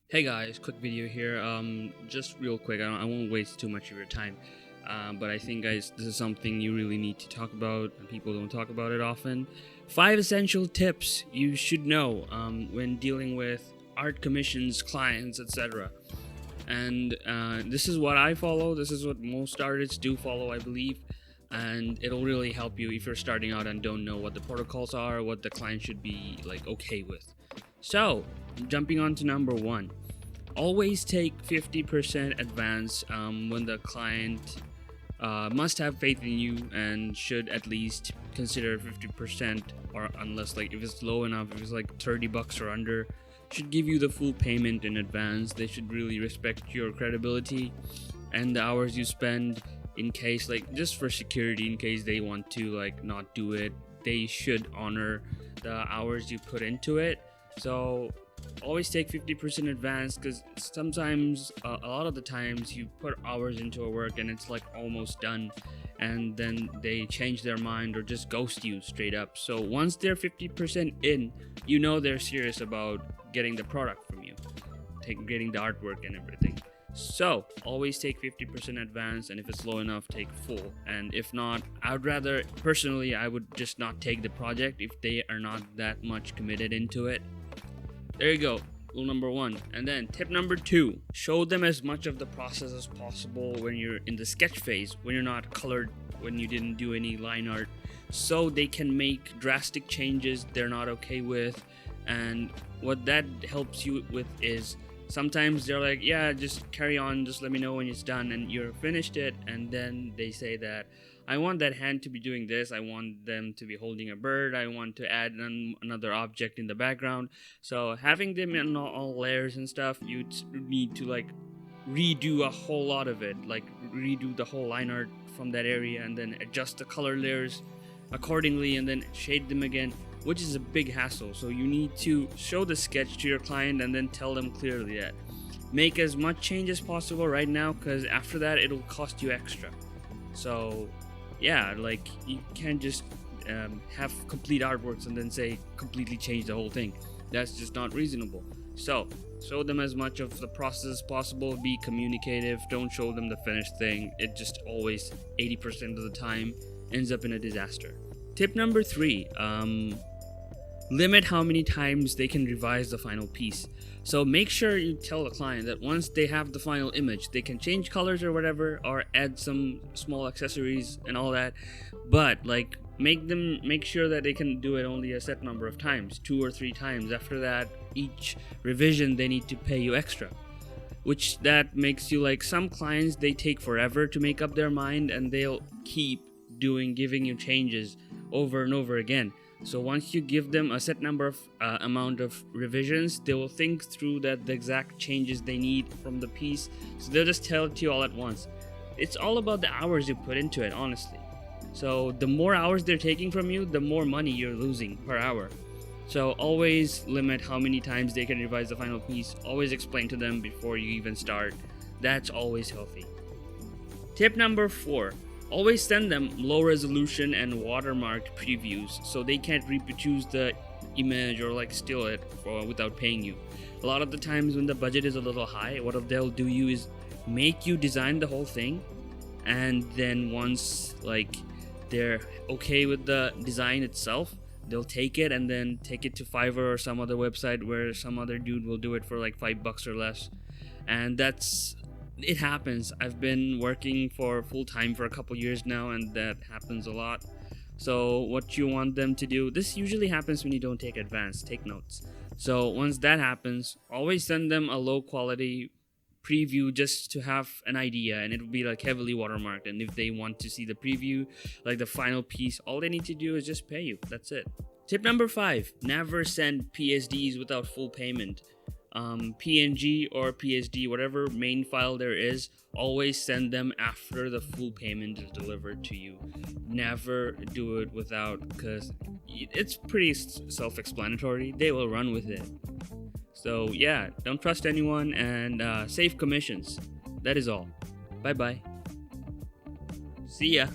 Hey guys, quick video here. Just real quick. I won't waste too much of your time. But I think, guys, this is something you really need to talk about, and people don't talk about it often. 5 essential tips you should know when dealing with art commissions, clients, etc. And this is what I follow. This is what most artists do follow, I believe. And it'll really help you if you're starting out and don't know what the protocols are, what the client should be like okay with. So, jumping on to number one, always take 50% advance when the client must have faith in you and should at least consider 50%, or unless, like, if it's low enough, if it's like $30 or under, should give you the full payment in advance. They should really respect your credibility and the hours you spend, in case, like, just for security, in case they want to like not do it, they should honor the hours you put into it. So always take 50% advance, because sometimes a lot of the times you put hours into a work and it's like almost done, and then they change their mind or just ghost you straight up. So once they're 50% in, you know they're serious about getting the product from you, getting the artwork and everything. So always take 50% advance, and if it's low enough, take full. And if not, I would rather, personally, I would just not take the project if they are not that much committed into it. There you go, rule number one. And then tip number two, show them as much of the process as possible when you're in the sketch phase, when you're not colored, when you didn't do any line art, so they can make drastic changes they're not okay with. And what that helps you with is, sometimes they're like, yeah, just carry on, just let me know when it's done, and you're finished it, and then they say that, I want that hand to be doing this, I want them to be holding a bird, I want to add another object in the background. So having them in all layers and stuff, you need to like redo a whole lot of it, like redo the whole line art from that area, and then adjust the color layers accordingly, and then shade them again, which is a big hassle. So you need to show the sketch to your client and then tell them clearly that make as much change as possible right now, because after that it'll cost you extra. So yeah, like, you can't just have complete artworks and then say completely change the whole thing. That's just not reasonable. So show them as much of the process as possible, be communicative, don't show them the finished thing. It just always 80% of the time ends up in a disaster. Tip number three, limit how many times they can revise the final piece. So make sure you tell the client that once they have the final image, they can change colors or whatever, or add some small accessories and all that, but like make sure that they can do it only a set number of times, 2 or 3 times. After that, each revision they need to pay you extra, which that makes you, like, some clients, they take forever to make up their mind, and they'll keep giving you changes over and over again. So once you give them a set number of amount of revisions, they will think through that the exact changes they need from the piece, so they'll just tell it to you all at once. It's all about the hours you put into it, honestly. So the more hours they're taking from you, the more money you're losing per hour. So always limit how many times they can revise the final piece. Always explain to them before you even start. That's always healthy. Tip number 4, always send them low resolution and watermarked previews, so they can't reproduce the image or like steal it without paying you. A lot of the times when the budget is a little high, what they'll do you is make you design the whole thing, and then once like they're okay with the design itself, they'll take it and then take it to Fiverr or some other website where some other dude will do it for like $5 or less. And it happens. I've been working for full time for a couple years now, and that happens a lot. So what you want them to do, this usually happens when you don't take advance, take notes. So once that happens, always send them a low quality preview just to have an idea, and it'll be like heavily watermarked. And if they want to see the preview, like the final piece, all they need to do is just pay you. That's it. Tip number 5, never send PSDs without full payment. PNG or PSD, whatever main file there is, always send them after the full payment is delivered to you. Never do it without, because it's pretty self-explanatory. They will run with it. So yeah, don't trust anyone, and save commissions. That is all. Bye bye. See ya.